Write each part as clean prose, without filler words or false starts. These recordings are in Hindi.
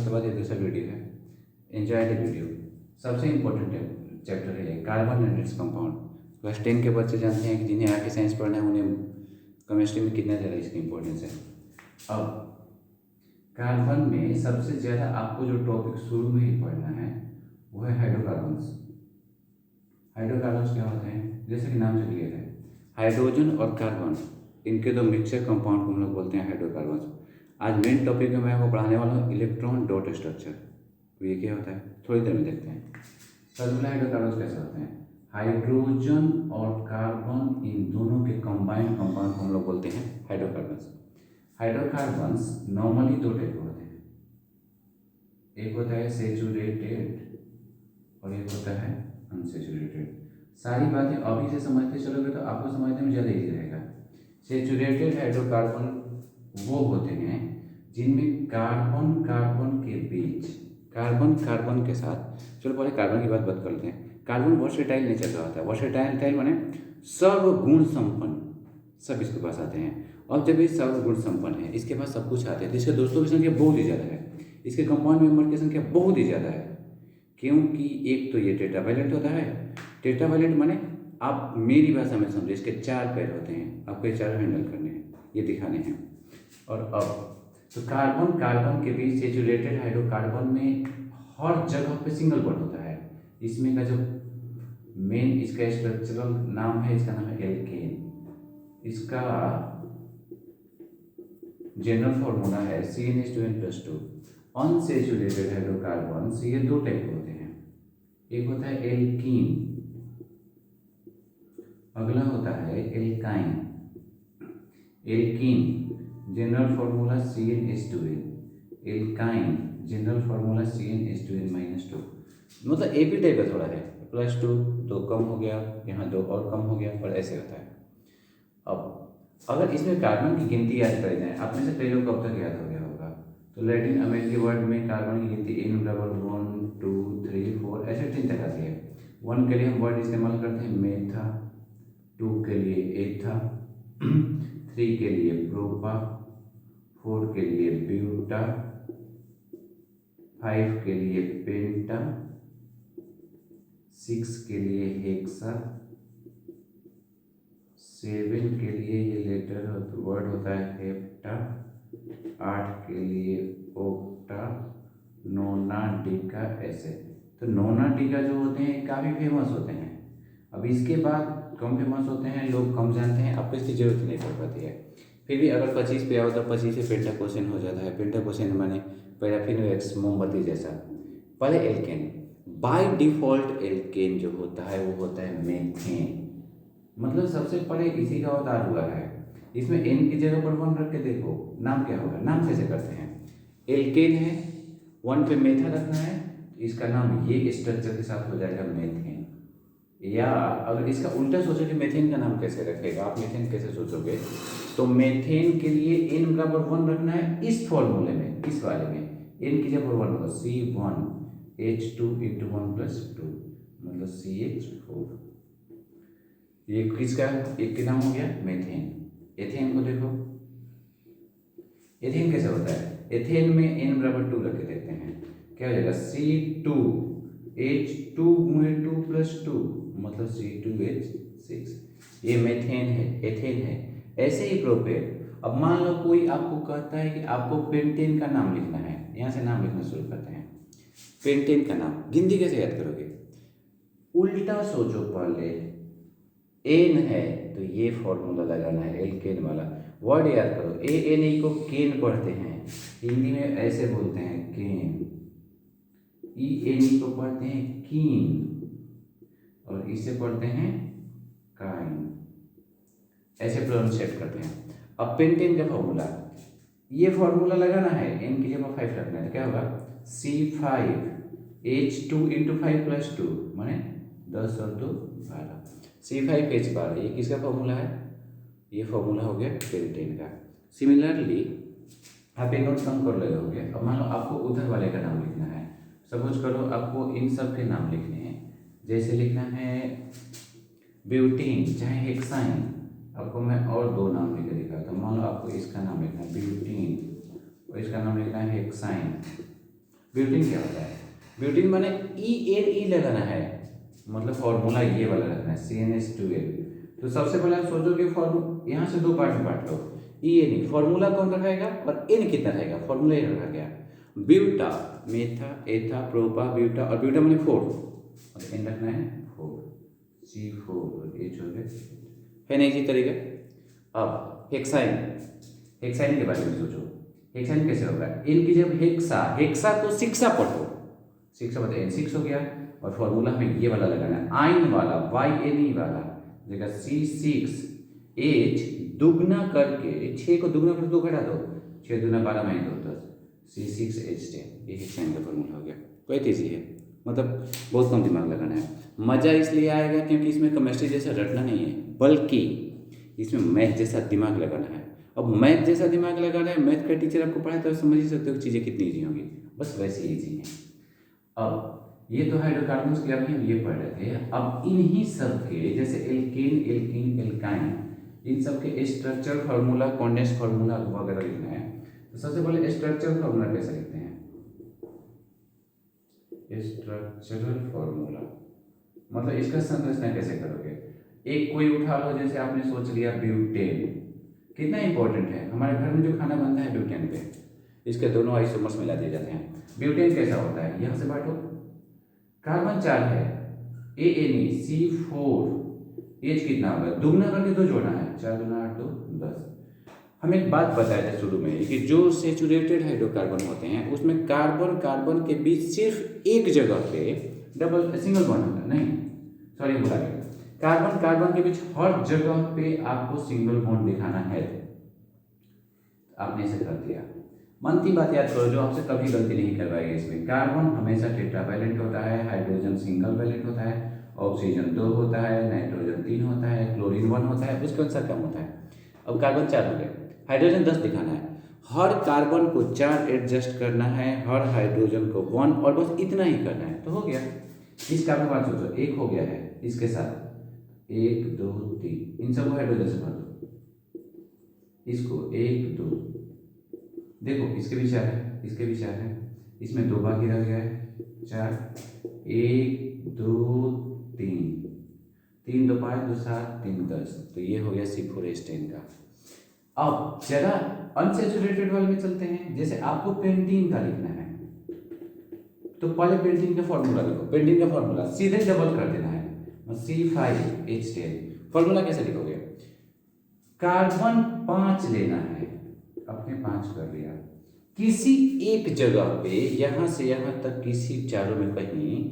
उसके बाद ये दूसरा वीडियो है, एंजॉय द वीडियो। सबसे इम्पोर्टेंट चैप्टर है carbon and its compound. Class 10 के बच्चे जानते हैं कि जिन्हें आगे साइंस पढ़ना है उन्हें केमिस्ट्री में कितना ज़्यादा इसकी इम्पोर्टेंस है। अब कार्बन में सबसे ज़्यादा आपको जो टॉपिक शुरू में ही पढ़ना है वो है हाइड्रोकार्बन्स। हाइड्रोकार्बन्स क्या होते हैं? जैसे कि नाम से क्लियर है, हाइड्रोजन और कार्बन इनके दो मिक्सचर कंपाउंड को हम लोग बोलते हैं हाइड्रोकार्बन्स। आज मेन टॉपिक में मैं आपको पढ़ाने वाला हूँ इलेक्ट्रॉन डॉट स्ट्रक्चर। तो ये क्या होता है थोड़ी देर में देखते हैं। सबसे हाइड्रोकार्बन्स कैसे होते हैं? हाइड्रोजन और कार्बन इन दोनों के कंबाइंड कंपाउंड को हम लोग बोलते हैं हाइड्रोकार्बन्स। हाइड्रोकार्बन्स नॉर्मली दो टाइप के होते हैं, एक होता है सैचुरेटेड और एक होता है अनसैचुरेटेड। सारी बातें अभी से समझते चलोगे तो आपको समझने में ज़्यादा इजी रहेगा। सैचुरेटेड हाइड्रोकार्बन वो होते हैं जिनमें कार्बन कार्बन के बीच, कार्बन कार्बन के साथ, चलो पहले कार्बन की बात करते हैं। कार्बन वर्सेटाइल नेचर का होता है। वर्सेटाइल माने सर्वगुण संपन्न, सब इसके पास आते हैं। अब जब ये सर्वगुण संपन्न है, इसके पास सब कुछ आते हैं, तो इसके दोस्तों की संख्या बहुत ही ज़्यादा है, इसके कंपाउंड मेंबर की संख्या बहुत ही ज़्यादा है। क्योंकि एक तो ये टेट्रावैलेंट होता है। टेट्रावैलेंट माने आप मेरी भाषा में समझे, इसके 4 पैर होते हैं, आपको ये 4 हैंडल करने हैं, ये दिखाने हैं। और अब तो कार्बन कार्बन के बीच सैचुरेटेड हाइड्रोकार्बन में हर जगह पे सिंगल बॉन्ड होता है। इसमें का जो मेन इसका स्ट्रक्चरल नाम है, इसका नाम है एल्केन। इसका जनरल फॉर्मूला है CnH2n+2। अनसैचुरेटेड हाइड्रोकार्बन्स ये दो टाइप के होते हैं, एक होता है एल्कीन, अगला होता है alkyne. Alkene general formula CnH2n, alkyne general formula CnH2n-2। मतलब एक ही टाइप का थोड़ा है, +2 2 कम हो गया, यहाँ 2 और कम हो गया, और ऐसे होता है। अब अगर इसमें कार्बन की गिनती याद करी जाए, आप में से कई लोग को अब तक याद हो गया होगा, तो लैटिन अमेरिकी वर्ड में कार्बन की गिनती N = 1 2 3 4 ऐसे 3 तक आती है। 1 के लिए हम वर्ड इस्तेमाल करते हैं मेथा, 2 के लिए एथा, 3 के लिए प्रोपा, 4 के लिए ब्यूटा, 5 के लिए पेंटा, 6 के लिए हेक्सा, 7 के लिए ये लेटर वर्ड होता है हेप्टा, 8 के लिए ओक्टा, नोना, डिका, ऐसे। तो नोना डिका जो होते हैं काफ़ी फेमस होते हैं। अब इसके बाद कम फेमस होते हैं, लोग कम जानते हैं, आपको इसकी जरूरत नहीं पड़ पाती है। फिर भी अगर 25 पे आओ तो 25 से पेंटाकोसेन हो जाता है। पेंटाकोसेन माने पैराफिनोएक्स, मोमबत्ती जैसा। पहले एल्केन, बाय डिफॉल्ट एल्केन जो होता है वो होता है मेथेन। मतलब सबसे पहले इसी का अवतार हुआ है। इसमें N की जगह पर 1 रख के देखो, नाम क्या होगा? नाम कैसे करते हैं? एल्केन है, 1 पे मेथा रखना है, इसका नाम ये स्ट्रक्चर के साथ हो जाएगा मेथेन। या अगर इसका उल्टा सोचोगे मेथेन का नाम कैसे रखेगा, आप मेथेन कैसे सोचोगे, तो मेथेन के लिए N = 1 रखना है इस फॉर्मूले में, इस वाले में N की जगह 1 होगा, C1H2 × 1+2 मतलब CH4। ये किसका एक के नाम हो गया? मेथेन। एथेन को देखो, एथेन कैसे होता है? एथेन में N = 2 रख के देखते हैं, क्या हो जाएगा? C2H2 × 2+2 मतलब C2H6। ये मेथेन है, एथेन है। ऐसे ही प्रोपेन। अब मान लो कोई आपको कहता है कि आपको पेंटेन का नाम लिखना है, यहाँ से नाम लिखना शुरू करते हैं। पेंटेन का नाम गिनती कैसे याद करोगे? उल्टा सोचो, पहले N है तो ये फॉर्मूला लगाना है एल्केन वाला। वर्ड याद करो, ANE को केन पढ़ते हैं, हिंदी में ऐसे बोलते हैं केन। ENE को पढ़ते हैं कीन, और इसे पढ़ते हैं काइन, ऐसे प्रोनाउंसिएट करते हैं। अब पेंटेन का फॉर्मूला, ये फॉर्मूला लगाना है, N की जगह 5 रखना है, क्या होगा? C5H2 × 5+2 माने 10 और 2 12, C5H12। ये किसका फॉर्मूला है? ये फॉर्मूला हो गया पेंटेन का। सिमिलरली आप एक नोट कम कर ले होगे। अब मान लो आपको उधर वाले का नाम लिखना है, सपोज करो आपको इन सब के नाम लिखने हैं, जैसे लिखना है ब्यूटीन चाहे हेक्साइन। आपको मैं और 2 नाम लिख के दिखाता हूँ। मान लो आपको इसका नाम लिखना है ब्यूटीन और इसका नाम लिखना है हेक्साइन। ब्यूटेन क्या होता है? ब्यूटेन माने ENE लगाना है, मतलब फॉर्मूला ये वाला रखना है CnH2n। तो सबसे पहले आप सोचो कि फॉर्मूला यहाँ से दो पार्ट में बांट लो। ENE फॉर्मूला कौन रखाएगा और N कितना रहेगा, फॉर्मूला ये रखा गया। ब्यूटा, मेथा, एथा, प्रोपा, ब्यूटा, और ब्यूटा माने 4 और N रखना है 4, C4 और H हो गया, है ना इसी तरीके। अब हेक्साइन, हेक्साइन के बारे में सोचो, हेक्साइन कैसे होगा? इनकी जब हेक्सा, हेक्सा तो शिक्षा पढ़ो, शिक्षा बताइए N6 हो गया, और फॉर्मूला हमें ये वाला लगाना है आइन वाला YNE वाला, जगह C6H दुगना करके 6 को दुगना कर 2 घटा दो, 6 दूना 12 में 2 10, C6H10, ये हेक्साइन का फॉर्मूला हो गया। कोई तेजी है, मतलब बहुत कम दिमाग लगाना है। मज़ा इसलिए आएगा क्योंकि इसमें केमिस्ट्री जैसा रटना नहीं है, बल्कि इसमें मैथ जैसा दिमाग लगाना है। अब मैथ जैसा दिमाग लगाना है, मैथ का टीचर आपको पढ़ाए तो समझ ही सकते हो चीज़ें कितनी ईजी होंगी, बस वैसे ही ईजी है। अब ये तो हाइड्रोकार्बन्स के अभी हम ये पढ़ रहे थे। अब इन्हीं सब के जैसे एल्केन, एल्कीन, एल्काइन, इन सब के स्ट्रक्चर फार्मूला, कॉन्डेंस फार्मूला वगैरह लिखना है। तो सबसे पहले स्ट्रक्चरल फार्मूला कैसे लिखते हैं? स्ट्रक्चरल फार्मूला मतलब इसका संरचना कैसे करोगे? एक कोई उठा लो, जैसे आपने सोच लिया ब्यूटेन, कितना इंपॉर्टेंट है हमारे घर में जो खाना बनता है ब्यूटेन पे, इसके दोनों आइसोमर्स मिला दिए जाते हैं। ब्यूटेन कैसा होता है? यहाँ से बांटो, कार्बन 4 है, ANE C4, H कितना होगा? दुगना करके 2 जोड़ना है, 4 दूना 8 2 10। हम एक बात बताया था शुरू में कि जो सेचुरेटेड हाइड्रोकार्बन होते हैं उसमें कार्बन कार्बन के बीच सिर्फ एक जगह पे डबल सिंगल बॉन्ड होता है, नहीं सॉरी बोला गया, कार्बन कार्बन के बीच हर जगह पे आपको सिंगल बॉन्ड दिखाना है। आपने इसे कर दिया। मनती बात याद करो जो आपसे कभी गलती नहीं करवाएगी इसमें। कार्बन हमेशा टेट्रावैलेंट होता है, हाइड्रोजन सिंगल वैलेंट होता है, ऑक्सीजन 2 होता है, नाइट्रोजन 3 होता है, क्लोरीन 1 होता है, उसके अनुसार कम होता है। अब कार्बन 4 हो गए, हाइड्रोजन 10 दिखाना है, हर कार्बन को 4 एडजस्ट करना है, हर हाइड्रोजन को 1, और बस इतना ही करना है तो हो गया। इस कार्बन बात सोचो, 1 हो गया है, इसके साथ 1 2 3, इन सबको हाइड्रोजन से भर दो, इसको 1 2, देखो इसके भी 4 है, इसके भी 4 है, इसमें 2 बाकी रह गया है 4, 1 2 3, 3 2 5 2 7 3 10, तो ये हो गया C4H10 का। अब जरा अनसेचुरेटेड वाले में चलते हैं। जैसे आपको पेंटीन का लिखना है तो पहले पेंटीन का फॉर्मूला लिखो, पेंटीन का फॉर्मूला सीधे डबल कर देना है, C5H10। फॉर्मूला कैसे लिखोगे? कार्बन 5 लेना है, अपने 5 कर लिया, किसी एक जगह पे यहां से यहां तक किसी चारों में कहीं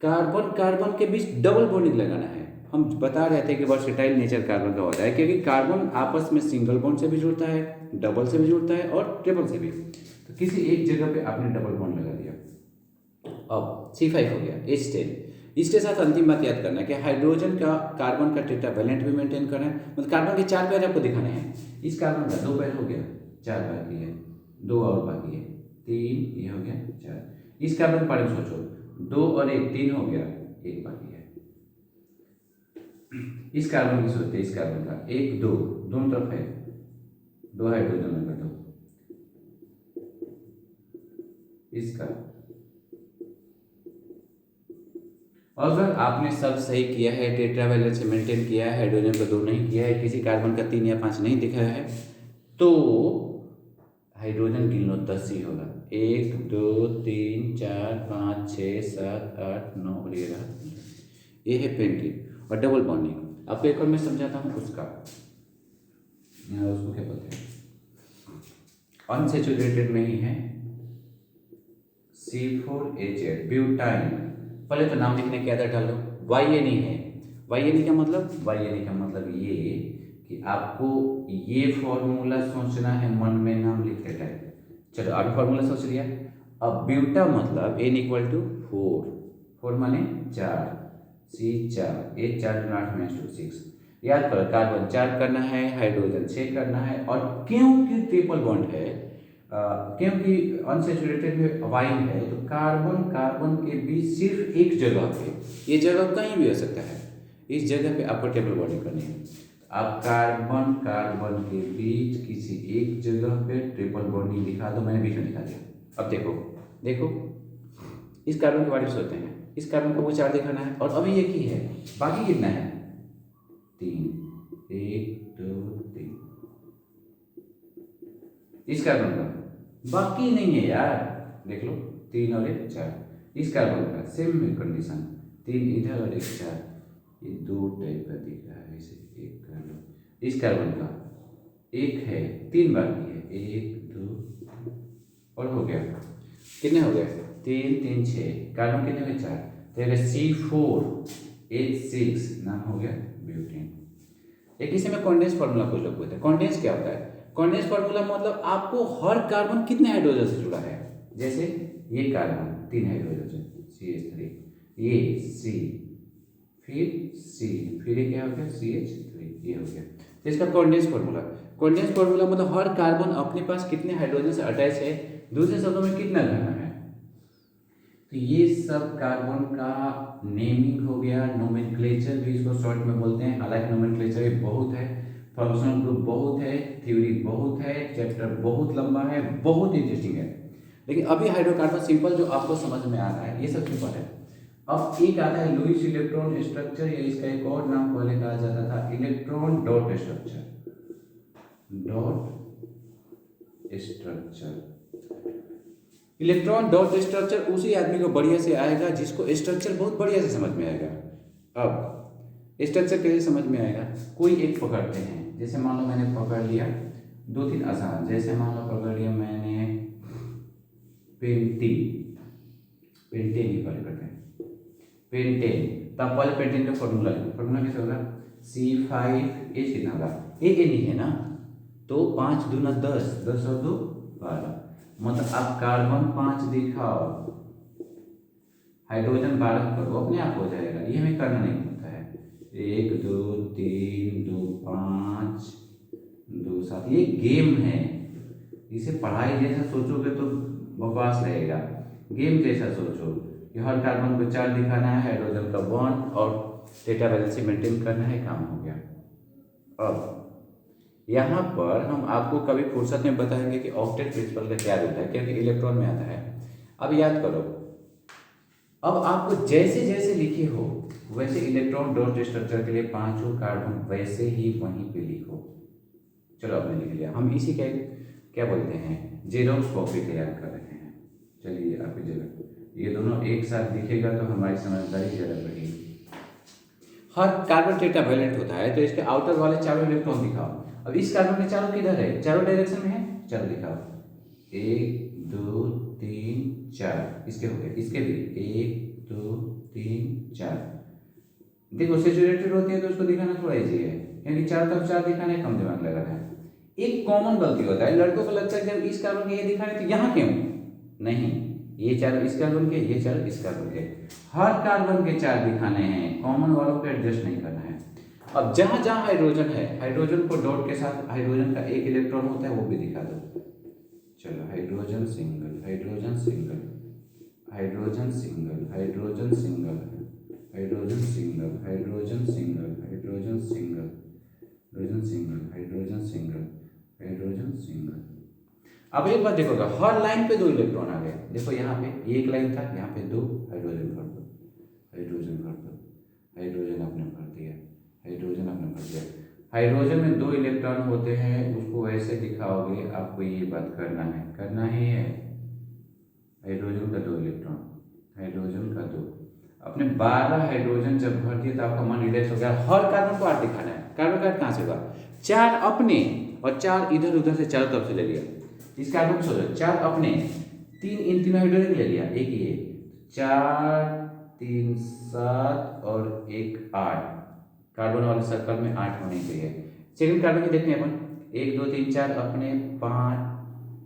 कार्बन कार्बन के बीच डबल बॉन्डिंग लगाना है। हम बता रहे थे कि वर्सेटाइल नेचर कार्बन का होता है क्योंकि कार्बन आपस में सिंगल बॉन्ड से भी जुड़ता है, डबल से भी जुड़ता है और ट्रिपल से भी। तो किसी एक जगह पे आपने डबल बॉन्ड लगा दिया। अब C5 हो गया H10। इसके साथ अंतिम बात याद करना है कि हाइड्रोजन का कार्बन का टेट्रावैलेंट भी मेंटेन करना है, मतलब कार्बन के 4 पैर आपको दिखाने हैं। इस कार्बन का 2 पैर हो गया, 4 बाकी है, 2 और बाकी है, 3, ये हो गया 4। इस कार्बन के बारे में सोचो, 2 और 1 3 हो गया, 1 बाकी है। इस कार्बन की सोचते, इस कार्बन का 1 2 दोनों तरफ है, 2 हाइड्रोजन लगा दो, इसका। अगर आपने सब सही किया है, टेट्रावैलेंट से मेंटेन किया है, हाइड्रोजन का 2 नहीं किया है, किसी कार्बन का 3 या 5 नहीं दिखाया है, तो हाइड्रोजन गिन लो 10 ही होगा। 1 2 3 4 5 6 7 8 9 और ये रहा, ये है पेंटीन और डबल बॉन्डिंग। आपको एक और मैं समझाता हूँ उसका, यहाँ उसको क्या बोलते हैं, अनसेचुरेटेड में ही है C4H8 ब्यूटाइन। पहले तो नाम लिखने के आदत डालो, YNE है। YNE का मतलब, YNE का मतलब ये कि आपको ये फॉर्मूला सोचना है मन में नाम लिखते टाइम। चलो आगे फॉर्मूला सोच लिया। अब ब्यूटा मतलब N = 4, 4 माने 4, C4, एक 4 8 में 6। याद करो कार्बन 4 करना है, हाइड्रोजन 6 करना है, और क्योंकि ट्रिपल बॉन्ड है, क्योंकि अनसेचुरेटेड में वाइन है, तो कार्बन कार्बन के बीच सिर्फ एक जगह पे, ये जगह कहीं भी हो सकता है, इस जगह पे आपको ट्रिपल बॉन्डिंग करनी है। आप कार्बन कार्बन के बीच किसी एक जगह पे ट्रिपल बॉन्डिंग दिखा दो, मैंने बीच में दिखा दिया। अब देखो देखो इस कार्बन के 22 होते हैं, इस कार्बन को वो 4 दिखाना है और अभी एक ही है, बाकी कितना है 3, 1 2 3। इस कार्बन का बाकी नहीं है यार, देख लो 3 और 1 4। इस कार्बन का सेम कंडीशन, 3 इधर और 1 4, ये 2 टाइप का दिख रहा है, इसे 1 कर लो। इस कार्बन का 1 है, 3 बाकी है, 1 2 और हो गया, कितने हो गए 3 3 6, कार्बन कितने हुए 4, तो C4H6 नाम हो गया ब्यूटेन। एक इसी में कॉन्डेंस फार्मूला कुछ लोग बोलते हैं। कॉन्डेंस क्या होता है, कॉन्डेंस फार्मूला मतलब आपको हर कार्बन कितने हाइड्रोजन से जुड़ा है, जैसे ये कार्बन 3 हाइड्रोजन CH3, ये C, फिर C, फिर ये क्या हो गया CH3, ये हो गया। तो इसका कॉन्डेंस फार्मूला, कॉन्डेंस फार्मूला मतलब हर कार्बन अपने पास कितने हाइड्रोजन से अटैच है, दूसरे शब्दों में कितना घन है। तो ये सब कार्बन का नेमिंग हो गया, नोमेनक्लेचर भी इसको शॉर्ट में बोलते हैं। हालांकि नोमेनक्लेचर बहुत है, फंक्शनल ग्रुप बहुत है, थ्योरी बहुत है, चैप्टर बहुत लंबा है, बहुत इंटरेस्टिंग है। लेकिन अभी हाइड्रोकार्बन सिंपल जो आपको समझ में आ रहा है ये सब सिंपल है। अब एक आता है लुईस इलेक्ट्रॉन स्ट्रक्चर, या इसका एक और नाम पहले कहा जाता था electron dot structure, dot structure. Electron dot structure उसी आदमी को बढ़िया से आएगा जिसको स्ट्रक्चर बहुत बढ़िया से समझ में आएगा। अब स्ट्रक्चर कैसे समझ में आएगा, कोई एक पकड़ते हैं, जैसे मान लो मैंने पकड़ लिया 2 3 आसान, जैसे मान लो पकड़ लिया मैंने पेंटीन, पेंटेन ही पकड़ करते हैं पेंटेन, तब पहले पेंटेन का फॉर्मूला लिखो। फॉर्मूला कैसे होगा C5H कितना होगा, एक ही है ना, तो 5 दूना 10, 10 और 2 12, मतलब आप कार्बन 5 दिखाओ, हाइड्रोजन 12 करो, अपने आप हो जाएगा, ये हमें करना नहीं होता है। 1 2 3 2 5 2 7, ये गेम है, इसे पढ़ाई जैसा सोचोगे तो बकवास लगेगा, गेम जैसा सोचो कि हर कार्बन को 4 दिखाना है, हाइड्रोजन का बॉन्ड और डेटा बैलेंस मेंटेन करना है, काम हो गया। अब यहाँ पर हम आपको कभी फुर्सत में बताएंगे कि ऑक्टेट प्रिंसिपल का क्या रोल है, क्योंकि इलेक्ट्रॉन में आता है। अब याद करो, अब आपको जैसे जैसे लिखे हो वैसे इलेक्ट्रॉन डॉट स्ट्रक्चर के लिए 5 कार्बन वैसे ही वहीं पे लिखो। चलो आपने लिख लिया, हम इसी का क्या बोलते हैं जेरोक्स कॉपी तैयार कर रहे हैं। चलिए आपकी जगह ये दोनों एक साथ दिखेगा तो हमारी समझदारी ज़्यादा बढ़ेगी। हर कार्बन टेट्रावैलेंट होता है, तो इसके आउटर वाले चारों इलेक्ट्रॉन दिखाओ। अब इस कार्बन के चारों किधर है, चारों डायरेक्शन में है, चलो दिखाओ 1 2 3 4, इसके हो गए, इसके भी 1 2 3 4। देखो सैचुरेटेड होती है तो उसको दिखाना थोड़ा इजी है, क्योंकि चारों तरफ 4 दिखाने कम दिमाग लगा है। एक कॉमन गलती होता है, लड़कों को लगता है जब इस कार्बन के ये दिखाने तो यहाँ क्यों नहीं, ये 4 इस कार्बन के, ये 4 इस कार्बन के, हर कार्बन के 4 दिखाने हैं, कॉमन वालों को एडजस्ट नहीं करना है। अब जहां जहां हाइड्रोजन है, हाइड्रोजन को डॉट के साथ हाइड्रोजन का एक इलेक्ट्रॉन होता है वो भी दिखा दो। चलो hydrogen single, hydrogen single, hydrogen single, hydrogen single, hydrogen single, hydrogen single, hydrogen single, hydrogen single, hydrogen single, hydrogen single. अब एक बात देखोगा, हर लाइन पे 2 इलेक्ट्रॉन आ गए। देखो यहाँ पे एक लाइन था, यहाँ पे 2, हाइड्रोजन भर दो, हाइड्रोजन भर दो, हाइड्रोजन आपने भर दिया, हाइड्रोजन आपने भर दिया। हाइड्रोजन में 2 इलेक्ट्रॉन होते हैं, उसको वैसे दिखाओगे, आपको ये बात करना ही है। हाइड्रोजन का 2 इलेक्ट्रॉन, हाइड्रोजन का 2, अपने 12 हाइड्रोजन जब भर दिए तो आपका मन रिलैक्स हो गया। हर कार्बन को 8 दिखाना है, कार्बन का 8 कहाँ से होगा, 4 अपने और 4 इधर उधर से चारों तरफ से ले लिया। इस कार्बन को सोचो, 4 अपने, 3 इन तीनों हाइड्रोजन ले लिया, एक ही है, 4 3 7 और 1 8, कार्बन वाले सर्कल में 8 होने चाहिए। सेकंड कार्बन की देखते हैं अपन, 1 2 3 4 अपने, 5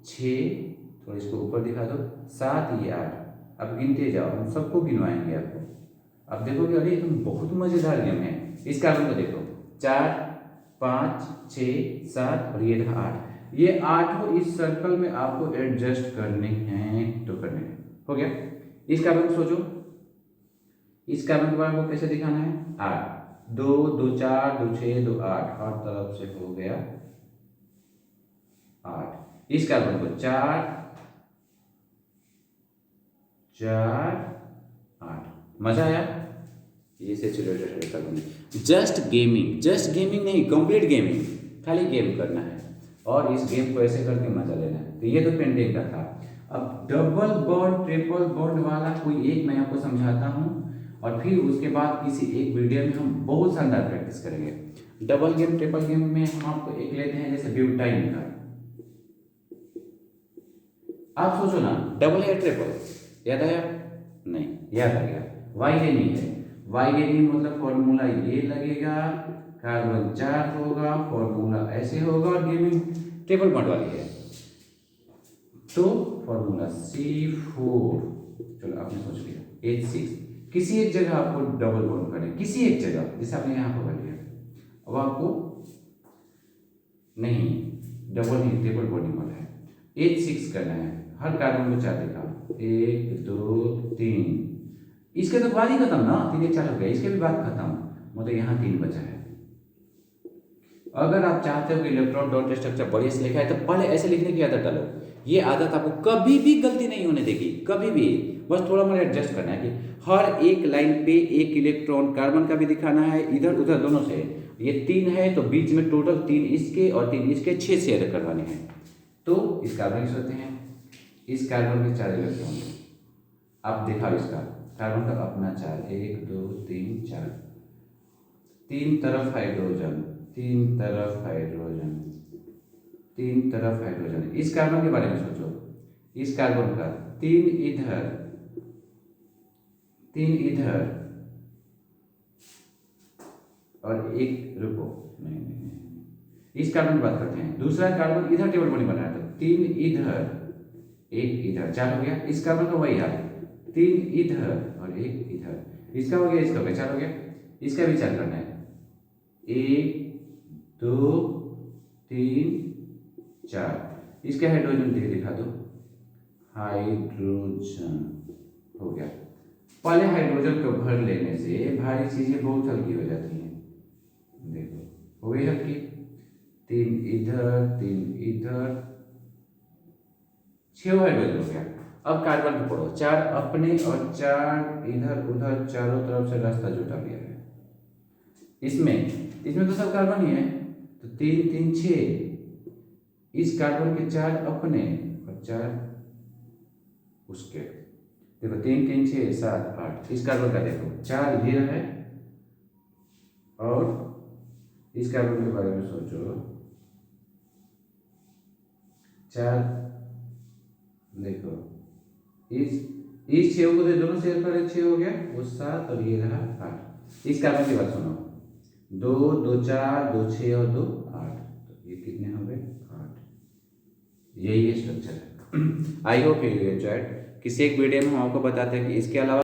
6, थोड़ा इसको ऊपर दिखा दो, 7 ये 8। अब गिनते जाओ, हम सबको गिनवाएंगे आपको। अब देखोगे अरे तुम बहुत मजेदार गेम है। इस कार्बन को देखो, 4 5 6 7 और ये रहा 8, ये 8 इस सर्कल में आपको एडजस्ट करने हैं तो करने हैं। हो गया। इस कार्बन को सोचो, इस कार्बन के बारे में कैसे दिखाना है, 8 2 2 4 2 6 2 8, हर तरफ से हो गया 8। इस कार्बन को 4 4 8। मजा आया? ये से रिलेटेड कार्बन। जस्ट गेमिंग नहीं, कंप्लीट गेमिंग, खाली गेम करना है और इस गेम को ऐसे करके मजा लेना है। तो ये तो पेंटिंग का था। अब डबल बॉन्ड ट्रिपल बॉन्ड वाला कोई एक मैं आपको समझाता हूँ और फिर उसके बाद किसी एक वीडियो में हम बहुत शानदार प्रैक्टिस करेंगे। डबल गेम ट्रिपल गेम में हम आपको एक लेते हैं जैसे ब्यूटाइन का। आप सोचो ना, डबल या ट्रिपल, याद आया? नहीं, याद आ गया। वाइडेनी है, वाइडेनी मतलब फॉर्मूला ये लगेगा, कार्बन 4 होगा, फॉर्मूला ऐसे होगा और गेमिंग ट्रिपल बॉन्ड वाली है तो फॉर्मूला C4। चलो आपने सोच लिया H6। किसी एक जगह आपको डबल बॉन्ड करना है, किसी एक जगह, जैसे आपने यहाँ पर कर लिया। अब आपको नहीं डबल नहीं ट्रिपल बॉन्डिंग वाला है, H6 करना है। हर कार्बन को 4 देखा, 1 2 3। इसके तो बाद ही खत्म ना, 3 1 4 हो गया, इसके भी बाद खत्म, मतलब यहाँ 3 बचा है। अगर आप चाहते हो कि इलेक्ट्रॉन डॉट स्ट्रक्चर बढ़िया से लिखा है तो पहले ऐसे लिखने की आदत डालो। ये आदत आपको कभी भी गलती नहीं होने देगी, कभी भी। बस थोड़ा मोड़ा एडजस्ट करना है कि हर एक लाइन पे एक इलेक्ट्रॉन कार्बन का भी दिखाना है, इधर उधर दोनों से। ये 3 है तो बीच में टोटल 3 इसके और 3 इसके, 6 शेयर करवाने हैं। तो इस कार्बन के होते हैं, इस कार्बन के 4 इलेक्ट्रॉन आप दिखाओ। इसका कार्बन का अपना 4, 1 2 3 4, 3 तरफ हाइड्रोजन, 3 तरफ हाइड्रोजन, 3 तरफ हाइड्रोजन। इस कार्बन के बारे में सोचो, इस कार्बन का 3 इधर, 3 इधर और एक, रुको नहीं, इस कार्बन की बात करते हैं। दूसरा कार्बन इधर टेबल बॉन्डिंग बनाया था, 3 इधर 1 इधर, 4 हो गया। इस कार्बन का वही हाल, 3 इधर और 1 इधर। इसका हो गया, इसका हो गया, 4 हो गया। इसका भी 4 करना है, 1 2 3 4। इसके हाइड्रोजन दिखा दो, हाइड्रोजन हो गया। पहले हाइड्रोजन को भर लेने से भारी चीजें बहुत हल्की हो जाती हैं। देखो हो गई हल्की, 3 इधर 3 इधर, 6 हाइड्रोजन हो गया। अब कार्बन को पढ़ो, 4 अपने और 4 इधर उधर, चारों तरफ से रास्ता जुटा लिया है। इसमें तो सब कार्बन ही है, तो 3 3 6। इस कार्बन के 4 अपने और 4 उसके। देखो 3 3 6 7 8। इस कार्बन का देखो 4 इधर है और इस कार्बन के बारे में सोचो, 4 देखो, इस 6 को दोनों शेयर करें, 6 हो गया, वो 7 और ये रहा 8। इस कार्बन की बात सुनो, 2 2 4 2 6 और 2 8, तो ये कितने हो गए 8। यही है स्ट्रक्चर है। I hope you enjoyed. किसी एक वीडियो में हम आपको बताते हैं कि इसके अलावा